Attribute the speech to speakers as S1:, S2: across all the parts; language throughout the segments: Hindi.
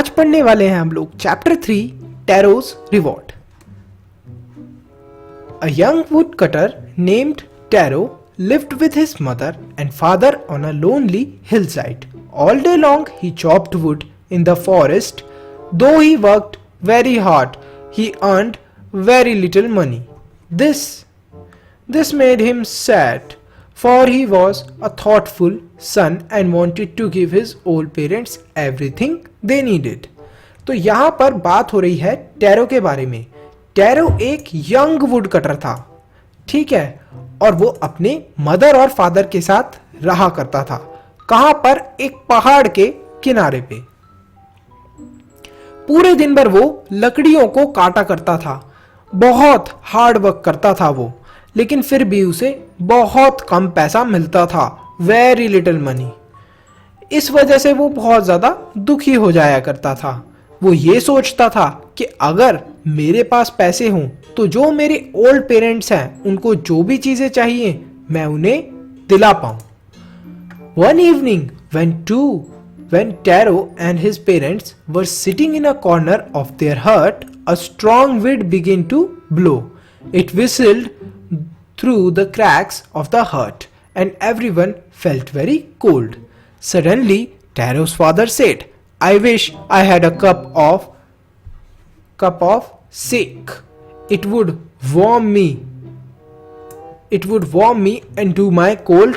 S1: आज पढ़ने वाले हैं हम लोग chapter 3 Taro's reward. A young woodcutter named Taro lived with his mother and father on a lonely hillside. All day long he chopped wood in the forest. Though he worked very hard, he earned very little money. This made him sad, for he was a thoughtful son and wanted to give his old parents everything they needed. तो यहाँ पर बात हो रही है टैरो के बारे में। टैरो एक यंग वुड कटर था, ठीक है, और वो अपने मदर और फादर के साथ रहा करता था। कहां पर? एक पहाड़ के किनारे पे। पूरे दिन भर वो लकड़ियों को काटा करता था, बहुत हार्ड वर्क करता था वो, लेकिन फिर भी उसे बहुत कम पैसा मिलता था, वेरी लिटिल मनी। इस वजह से वो बहुत ज्यादा दुखी हो जाया करता था। वो ये सोचता था कि अगर मेरे पास पैसे हों तो जो मेरे ओल्ड पेरेंट्स हैं उनको जो भी चीजें चाहिए मैं उन्हें दिला पाऊं। One evening when Taro and his parents were sitting in a corner of their hut, a strong wind began to blow. It whistled through the cracks of the hut and everyone felt very cold. Suddenly Taro's father said, I wish I had a cup of shake. It would warm me and do my cold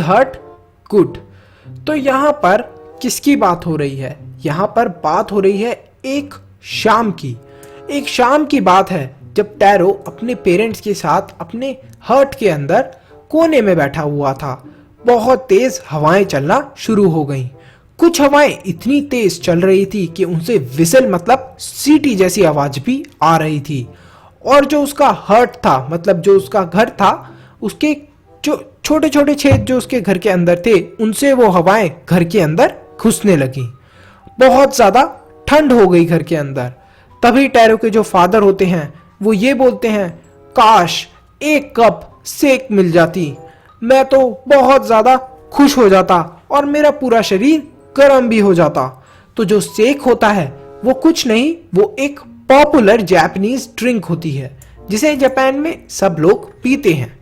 S1: heart good. तो यहां पर किसकी बात हो रही है? यहां पर बात हो रही है एक शाम की बात है जब टैरो अपने पेरेंट्स के साथ अपने हर्ट के अंदर कोने में बैठा हुआ था। बहुत तेज हवाएं चलना शुरू हो गईं। कुछ हवाएं इतनी तेज चल रही थी कि उनसे विसल मतलब सीटी जैसी आवाज भी आ रही थी। और जो उसका हर्ट था, मतलब जो उसका घर था, उसके जो छोटे छोटे छेद जो उसके घर के अंदर थे, उनसे वो हवाएं घर के अंदर घुसने लगी। बहुत ज्यादा ठंड हो गई घर के अंदर। तभी टैरो के जो फादर होते हैं वो ये बोलते हैं, काश एक कप सेक मिल जाती, मैं तो बहुत ज्यादा खुश हो जाता और मेरा पूरा शरीर गर्म भी हो जाता। तो जो सेक होता है वो कुछ नहीं, वो एक पॉपुलर जापानीज ड्रिंक होती है जिसे जापान में सब लोग पीते हैं।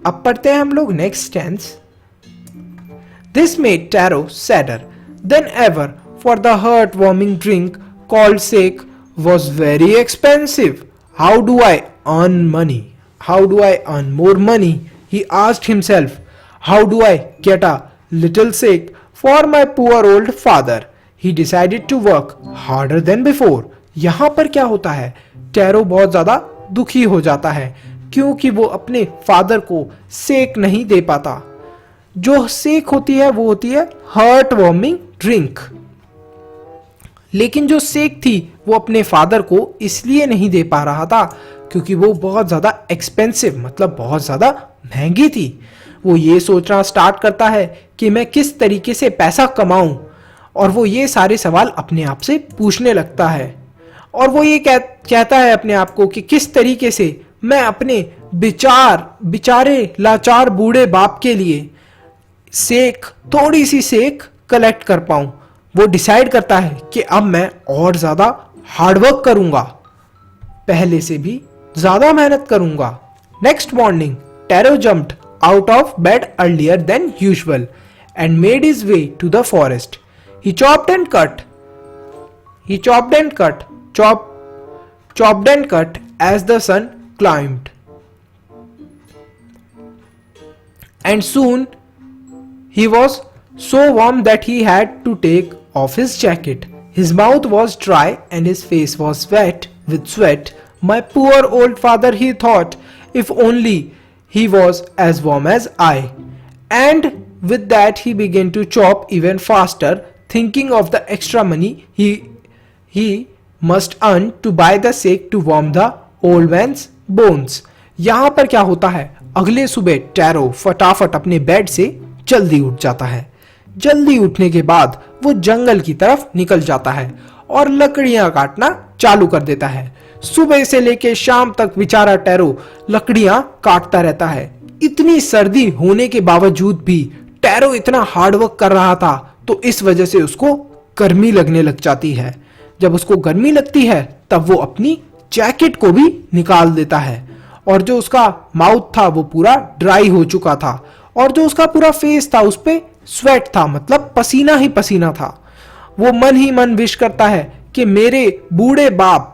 S1: अब पढ़ते हैं हम लोग next tense. This made Taro sadder than ever, for the heart-warming drink called shake was very expensive. How do I earn money? How do I earn more money? He asked himself. How do I get a little shake for my poor old father? He decided to work harder than before. यहाँ पर क्या होता है? टैरो बहुत ज्यादा दुखी हो जाता है क्योंकि वो अपने फादर को सेक नहीं दे पाता। जो सेक होती है वो होती है हार्ट वार्मिंग ड्रिंक, लेकिन जो सेक थी वो अपने फादर को इसलिए नहीं दे पा रहा था क्योंकि वो बहुत ज्यादा एक्सपेंसिव मतलब बहुत ज्यादा महंगी थी। वो ये सोचना स्टार्ट करता है कि मैं किस तरीके से पैसा कमाऊं, और वो ये सारे सवाल अपने आप से पूछने लगता है। और वो ये कहता है अपने आप को कि किस तरीके से मैं अपने बेचारे लाचार बूढ़े बाप के लिए थोड़ी सी सेक कलेक्ट कर पाऊं। वो डिसाइड करता है कि अब मैं और ज्यादा हार्डवर्क करूंगा, पहले से भी ज्यादा मेहनत करूंगा। Next morning tarot jumped out of bed earlier than usual and made his way to the forest. He chopped and cut as the sun climbed. And soon he was so warm that he had to take off his jacket. His mouth was dry and his face was wet with sweat. My poor old father, he thought, if only he was as warm as I. And with that he began to chop even faster, thinking of the extra money he must earn to buy the shake to warm the old man's bones. यहाँ पर क्या होता है? अगले सुबह टैरो फटाफट अपने बेड से जल्दी उठ जाता है। जल्दी उठने के बाद वो जंगल की तरफ निकल जाता है और लकड़ियां काटना चालू कर देता है। सुबह से लेके शाम तक बेचारा टैरो लकड़ियां काटता रहता है। इतनी सर्दी होने के बावजूद भी टैरो इतना हार्ड वर्क कर रहा था तो इस वजह से उसको गर्मी लगने लग जाती है। जब उसको गर्मी लगती है तब वो अपनी जैकेट को भी निकाल देता है और जो उसका माउथ था वो पूरा ड्राई हो चुका था और जो उसका पूरा फेस था उस पे स्वेट था, मतलब पसीना ही पसीना था। वो मन ही मन विश करता है कि मेरे बूढ़े बाप,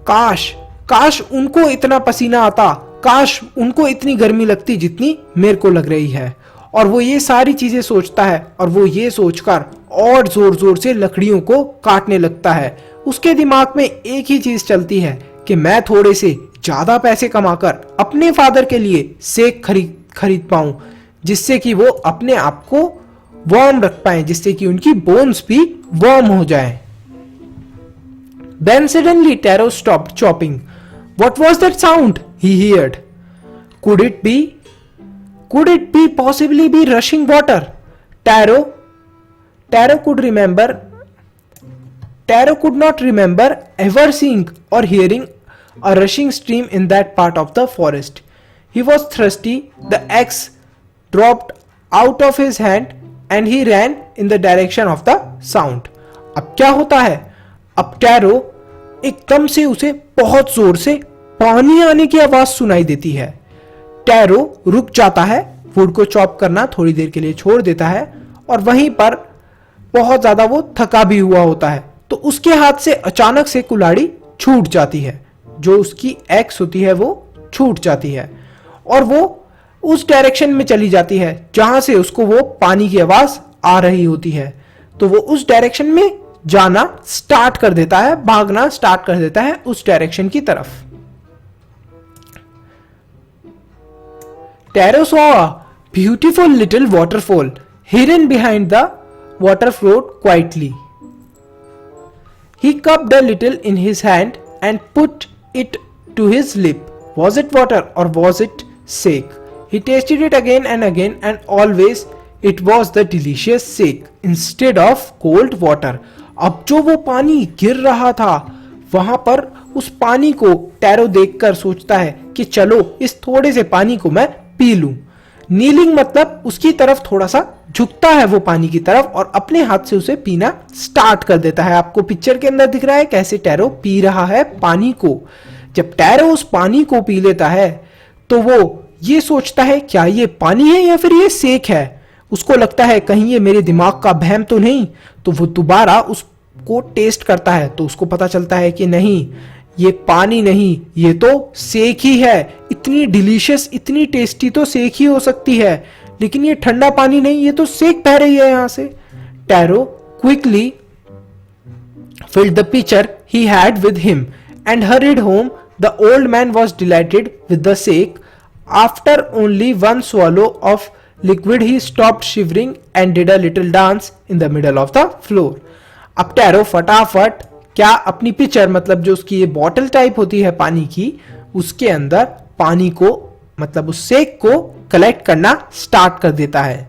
S1: काश उनको इतना पसीना आता, काश उनको इतनी गर्मी लगती जितनी मेरे को लग रही है। और वो ये सारी चीजें सोचता है और वो ये सोचकर और जोर जोर से लकड़ियों को काटने लगता है। उसके दिमाग में एक ही चीज चलती है कि मैं थोड़े से ज्यादा पैसे कमाकर अपने फादर के लिए सेक खरीद पाऊं, जिससे कि वो अपने आप को वार्म रख पाए, जिससे कि उनकी बोन्स भी वार्म हो जाए। Then suddenly Taro stopped chopping. What was that sound he heard? Could it be possibly be rushing water? Taro could not remember ever seeing or hearing a rushing stream in that part of the forest. He was thirsty. The axe dropped out of his hand and he ran in the direction of the sound. अब क्या होता है? अब टैरो एकदम से उसे बहुत जोर से पानी आने की आवाज सुनाई देती है। टैरो रुक जाता है, वुड को चॉप करना थोड़ी देर के लिए छोड़ देता है और वहीं पर बहुत ज्यादा वो थका भी हुआ होता है तो उसके हाथ से अचानक से कुल्हाड़ी छूट जाती है। जो उसकी एक्स होती है वो छूट जाती है और वो उस डायरेक्शन में चली जाती है जहां से उसको वो पानी की आवाज आ रही होती है। तो वो उस डायरेक्शन में जाना स्टार्ट कर देता है, भागना स्टार्ट कर देता है उस डायरेक्शन की तरफ। Taro saw a beautiful little waterfall hidden behind the water float quietly. He cupped a little in his hand and put it to his lip. Was it water or was it sake? He tasted it again and always it was the delicious sake instead of cold water. अब जो वो पानी गिर रहा था वहां पर उस पानी को टैरो देखकर सोचता है कि चलो इस थोड़े से पानी को मैं पी लूं। नीलिंग मतलब उसकी तरफ थोड़ा सा झुकता है वो पानी की तरफ और अपने हाथ से उसे पीना स्टार्ट कर देता है। आपको पिक्चर के अंदर दिख रहा है कैसे टैरो पी रहा है पानी को। जब टैरो उस पानी को पी लेता है तो वो ये सोचता है क्या ये पानी है या फिर ये सेक है। उसको लगता है कहीं ये मेरे दिमाग का वहम तो नहीं, तो वो दोबारा उसको टेस्ट करता है तो उसको पता चलता है कि नहीं, ये पानी नहीं, ये तो सेक ही है। इतनी डिलीशियस, इतनी टेस्टी तो सेक ही हो सकती है, लेकिन ये ठंडा पानी नहीं, ये तो सेक बह रही है यहां से। Tarot quickly filled the pitcher he had with him and hurried home. The old man was delighted with the sake. After only one swallow of liquid he stopped shivering and did a little dance in the middle of the floor. अब टैरो फटाफट क्या अपनी पिचर मतलब जो उसकी ये बॉटल टाइप होती है पानी की, उसके अंदर पानी को मतलब उस सेक को कलेक्ट करना स्टार्ट कर देता है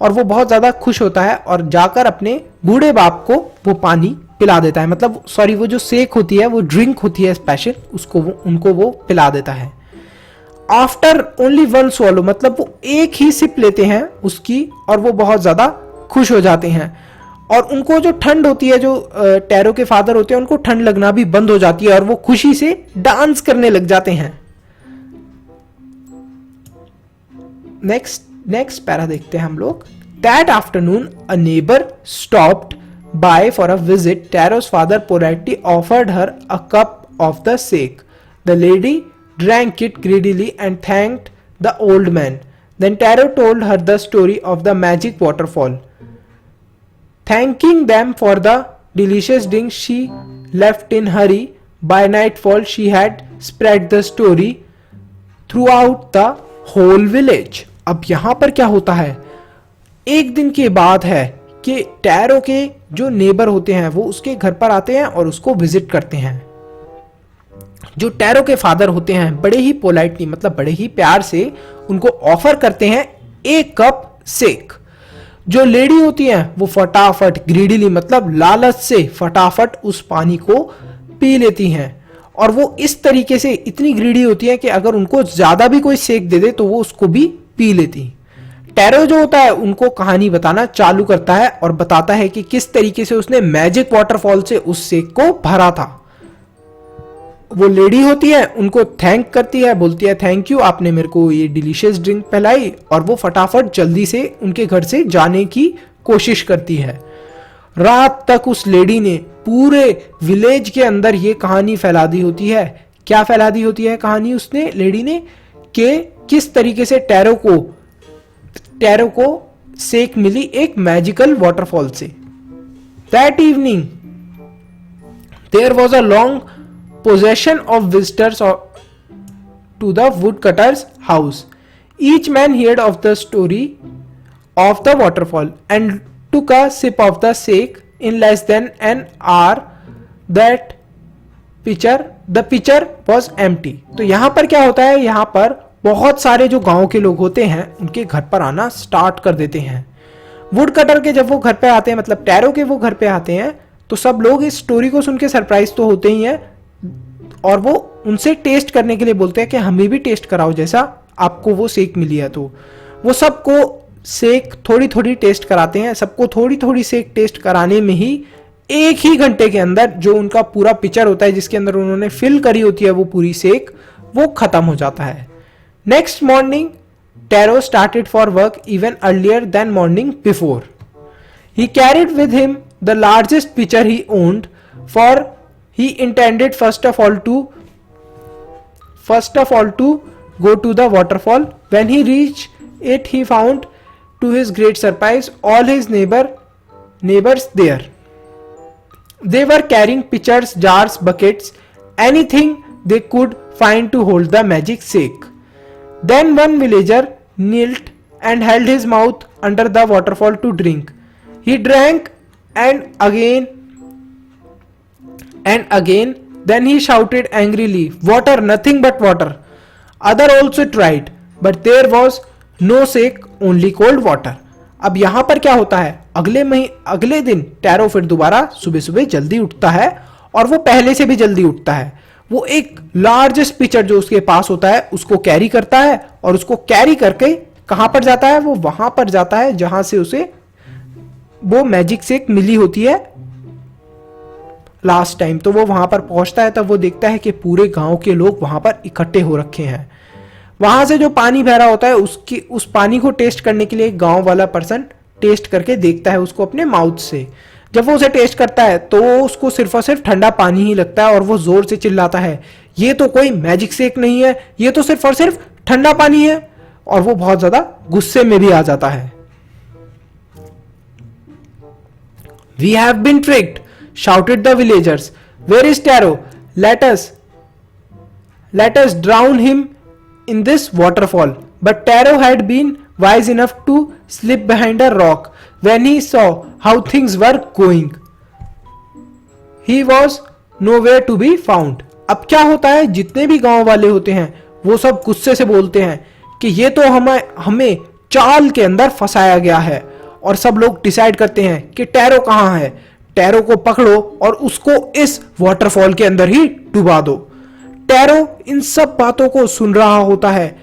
S1: और वो बहुत ज्यादा खुश होता है और जाकर अपने बूढ़े बाप को वो पानी पिला देता है। मतलब सॉरी, वो जो सेक होती है वो ड्रिंक होती है स्पेशल, उसको उनको वो पिला देता है। आफ्टर ओनली वन स्वॉलो मतलब वो एक ही सिप लेते हैं उसकी और वो बहुत ज्यादा खुश हो जाते हैं और उनको जो ठंड होती है, जो टैरो के फादर होते हैं, उनको ठंड लगना भी बंद हो जाती है और वो खुशी से डांस करने लग जाते हैं। नेक्स्ट पैरा देखते हैं हम लोग। That afternoon a neighbour stopped by for a visit. Taro's father politely offered her a cup of the sake. The lady drank it greedily and thanked the old man. Then Taro told her the story of the magic waterfall. Thanking them for the delicious drink, she left in hurry. By nightfall, she had spread the story throughout the whole village. अब यहाँ पर क्या होता है, एक दिन के बाद है कि टैरो के जो नेबर होते हैं वो उसके घर पर आते हैं और उसको विजिट करते हैं। जो टैरो के फादर होते हैं बड़े ही पोलाइटली मतलब बड़े ही प्यार से उनको ऑफर करते हैं एक कप सेक। जो लेडी होती हैं वो फटाफट ग्रीडीली मतलब लालच से फटाफट उस पानी को पी लेती हैं और वो इस तरीके से इतनी ग्रीडी होती है कि अगर उनको ज्यादा भी कोई सेक दे दे तो वो उसको भी पी लेती। टैरो जो होता है उनको कहानी बताना चालू करता है और बताता है कि किस तरीके से उसने मैजिक वाटरफॉल से उस सेक को भरा था। वो लेडी होती है, उनको थैंक करती है, बोलती है थैंक यू, आपने मेरे को ये डिलीशियस ड्रिंक पिलाई, और वो फटाफट जल्दी से उनके घर से जाने की कोशिश करती है। रात तक उस लेडी ने पूरे विलेज के अंदर ये कहानी फैला दी होती है। क्या फैला दी होती है कहानी उसने, लेडी ने, कि किस तरीके से टैरो को सेक मिली एक मैजिकल वाटरफॉल से। That evening there was a long possession of visitors to the woodcutter's house. Each man heard of the story of the waterfall and took a sip of the sake in less than an hour. The pitcher was empty. तो यहां पर क्या होता है, यहां पर बहुत सारे जो गांव के लोग होते हैं उनके घर पर आना स्टार्ट कर देते हैं। वुड कटर के जब वो घर पे आते हैं, मतलब टैरो के वो घर पे आते हैं, तो सब लोग इस स्टोरी को सुन के सरप्राइज तो होते ही हैं और वो उनसे टेस्ट करने के लिए बोलते हैं कि हमें भी टेस्ट कराओ जैसा आपको वो सेक मिली है। तो वो सबको सेक थोड़ी थोड़ी टेस्ट कराते हैं। सबको थोड़ी थोड़ी सेक टेस्ट कराने में ही 1 ही घंटे के अंदर जो उनका पूरा पिक्चर होता है जिसके अंदर उन्होंने फिल करी होती है वो पूरी सेक, वो खत्म हो जाता है। Next morning Taro started for work even earlier than morning before. He carried with him the largest pitcher he owned, for he intended first of all to go to the waterfall. When he reached it, he found to his great surprise all his neighbors there. They were carrying pitchers, jars, buckets, anything they could find to hold the magic sake. Then one villager knelt and held his mouth under the waterfall to drink. He drank and again, then he shouted angrily, water, nothing but water. Other also tried, but there was no sake, only cold water. अब यहां पर क्या होता है, अगले दिन टैरो फिर दोबारा सुबह सुबह जल्दी उठता है और वो पहले से भी जल्दी उठता है। वो एक लार्जेस्ट पिक्चर जो उसके पास होता है उसको कैरी करता है और उसको कैरी करके कहां पर जाता है, वो वहां पर जाता है जहां से उसे वो मैजिक सेक मिली होती है लास्ट टाइम। तो वो वहां पर पहुंचता है, तब वो देखता है कि पूरे गांव के लोग वहां पर इकट्ठे हो रखे हैं। वहां से जो पानी बह रहा होता है उस पानी को टेस्ट करने के लिए एक गांव वाला पर्सन टेस्ट करके देखता है उसको अपने माउथ से। जब वो उसे टेस्ट करता है तो उसको सिर्फ और सिर्फ ठंडा पानी ही लगता है और वो जोर से चिल्लाता है, ये तो कोई मैजिक सेक नहीं है, ये तो सिर्फ और सिर्फ ठंडा पानी है। और वो बहुत ज्यादा गुस्से में भी आ जाता है। We have been tricked, shouted the villagers. Where is Taro? Let us drown him in this waterfall. But Taro had been wise enough to slip behind a rock when he saw how things were going. He was nowhere to be found. अब क्या होता है, जितने भी गांव वाले होते हैं वो सब गुस्से से बोलते हैं कि ये तो हमें चाल के अंदर फंसाया गया है, और सब लोग डिसाइड करते हैं कि टैरो कहां है, टैरो को पकड़ो और उसको इस वाटरफॉल के अंदर ही डुबा दो। टैरो इन सब बातों को सुन रहा होता है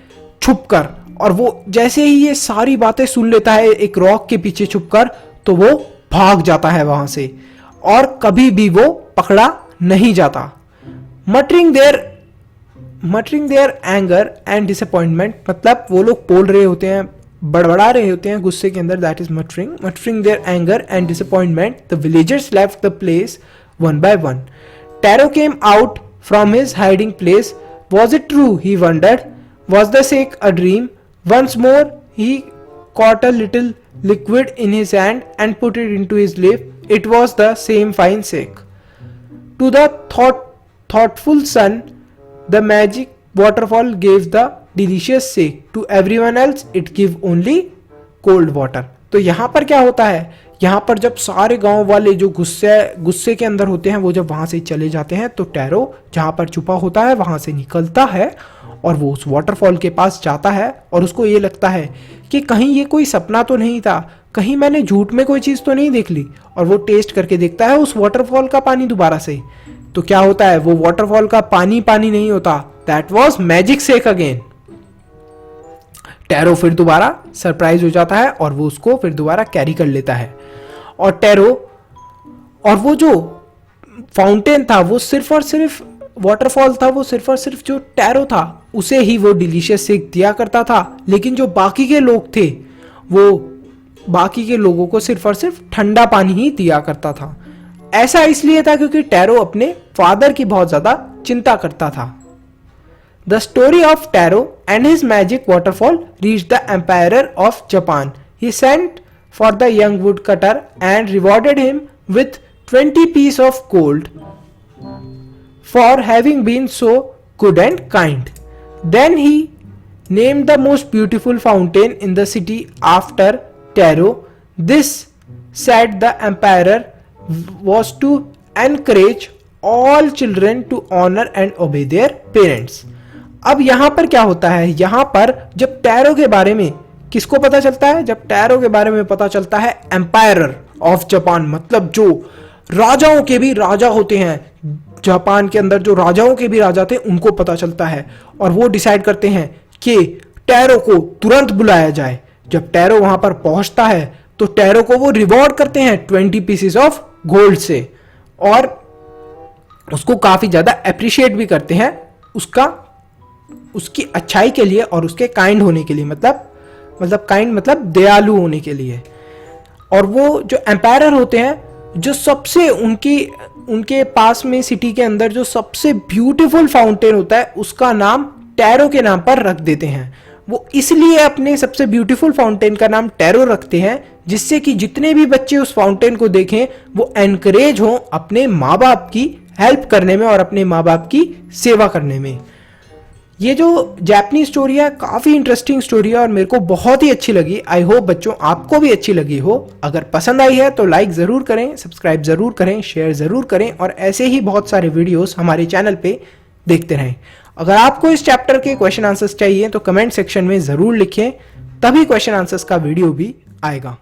S1: छुपकर, और वो जैसे ही ये सारी बातें सुन लेता है एक रॉक के पीछे छुपकर, तो वो भाग जाता है वहां से और कभी भी वो पकड़ा नहीं जाता। Muttering their anger and disappointment, मतलब वो लोग बोल रहे होते हैं, बड़बड़ा रहे होते हैं गुस्से के अंदर, that is muttering their anger and disappointment, the villagers left the place one by one. Tarot came out from his hiding place. Was it true? He wondered. Was the sake a dream? Once more he caught a little liquid in his hand and put it into his lip. It was the same fine sake. To the thoughtful son, the magic waterfall gave the delicious sake. To everyone else, it gave only cold water. तो यहाँ पर क्या होता है, यहाँ पर जब सारे गांव वाले जो गुस्से के अंदर होते हैं वो जब वहां से चले जाते हैं, तो टैरो जहां पर छुपा होता है वहां से निकलता है और वो उस वाटरफॉल के पास जाता है और उसको ये लगता है कि कहीं ये कोई सपना तो नहीं था, कहीं मैंने झूठ में कोई चीज तो नहीं देख ली. और वो टेस्ट करके देखता है उस वाटरफॉल का पानी दोबारा से. तो क्या होता है, वो वाटरफॉल का पानी नहीं होता, that was magic sake again. Taro फिर दोबारा सरप्राइज हो जाता है और वो उसको फिर दोबारा कैरी कर लेता है। और टैरो और वो जो फाउंटेन था वो सिर्फ और सिर्फ वाटरफॉल था, वो सिर्फ और सिर्फ जो टैरो था उसे ही वो डिलीशियस शेक दिया करता था, लेकिन जो बाकी के लोग थे वो बाकी के लोगों को सिर्फ और सिर्फ ठंडा पानी ही दिया करता था। ऐसा इसलिए था क्योंकि टैरो अपने फादर की बहुत ज्यादा चिंता करता था। The story of Taro and his magic waterfall reach the empire of Japan. He sent for the young woodcutter and rewarded him with 20 piece of gold for having been so good and kind. Then he named the most beautiful fountain in the city after Taro. This, said the emperor, was to encourage all children to honor and obey their parents. अब यहाँ पर क्या होता है, यहाँ पर जब टैरो के बारे में किसको पता चलता है, जब टैरो के बारे में पता चलता है एम्पायर ऑफ जापान, मतलब जो राजाओं के भी राजा होते हैं, जापान के अंदर जो राजाओं के भी राजा थे उनको पता चलता है और वो डिसाइड करते हैं कि टैरो को तुरंत बुलाया जाए। जब टैरो वहां पर पहुंचता है तो टैरो को वो रिवॉर्ड करते हैं 20 पीसेस ऑफ गोल्ड से और उसको काफी ज्यादा अप्रिशिएट भी करते हैं उसकी अच्छाई के लिए और उसके काइंड होने के लिए, मतलब काइंड मतलब दयालु होने के लिए। और वो जो एम्पायर होते हैं, जो सबसे उनके पास में सिटी के अंदर जो सबसे ब्यूटीफुल फाउंटेन होता है उसका नाम टैरो के नाम पर रख देते हैं। वो इसलिए अपने सबसे ब्यूटीफुल फाउंटेन का नाम टैरो रखते हैं जिससे कि जितने भी बच्चे उस फाउंटेन को देखें वो एनकरेज हों अपने माँ बाप की हेल्प करने में और अपने माँ बाप की सेवा करने में। ये जो जापानीज स्टोरी है काफ़ी इंटरेस्टिंग स्टोरी है और मेरे को बहुत ही अच्छी लगी। आई होप बच्चों आपको भी अच्छी लगी हो। अगर पसंद आई है तो लाइक ज़रूर करें, सब्सक्राइब ज़रूर करें, शेयर ज़रूर करें और ऐसे ही बहुत सारे वीडियोस हमारे चैनल पे देखते रहें। अगर आपको इस चैप्टर के क्वेश्चन आंसर्स चाहिए तो कमेंट सेक्शन में ज़रूर लिखें, तभी क्वेश्चन आंसर्स का वीडियो भी आएगा।